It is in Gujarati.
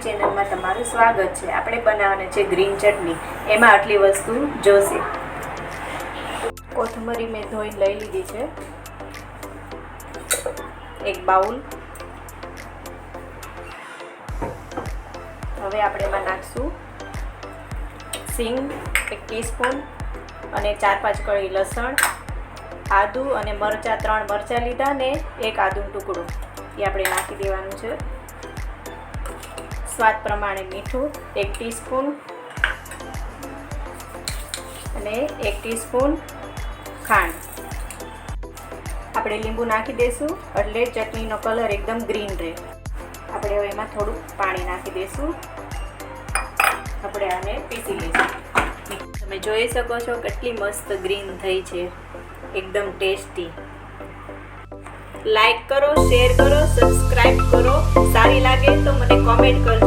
મારી ચેનલમાં તમારું સ્વાગત છે। આપણે બનાવવાની છે ગ્રીન ચટણી। એમાં આટલી વસ્તુ જોશે। કોથમરી મેં ધોઈ લઈ લીધી છે। એક બાઉલ। હવે આપણે એમાં નાખશું સિંગ 1 ટીસ્પૂન અને 4-5 કળી લસણ, આદુ અને મરચાં 3 મરચાં લીધા ને એક આદુનો ટુકડો એ આપણે નાખી દેવાનું છે। સ્વાદ પ્રમાણે મીઠું 1 ટીસ્પૂન અને 1 ટીસ્પૂન ખાંડ। આપણે લીંબુ નાખી દઈશું એટલે ચટણીનો કલર એકદમ ગ્રીન રહે। આપણે હવે એમાં થોડું પાણી નાખી દઈશું। આપણે આને પીસી લઈશું। તમે જોઈ શકો છો કેટલી મસ્ત ગ્રીન થઈ છે, એકદમ ટેસ્ટી। લાઈક કરો, શેર કરો, સબસ્ક્રાઇબ કરો। સારી લાગે તો મને કોમેન્ટ કરજો।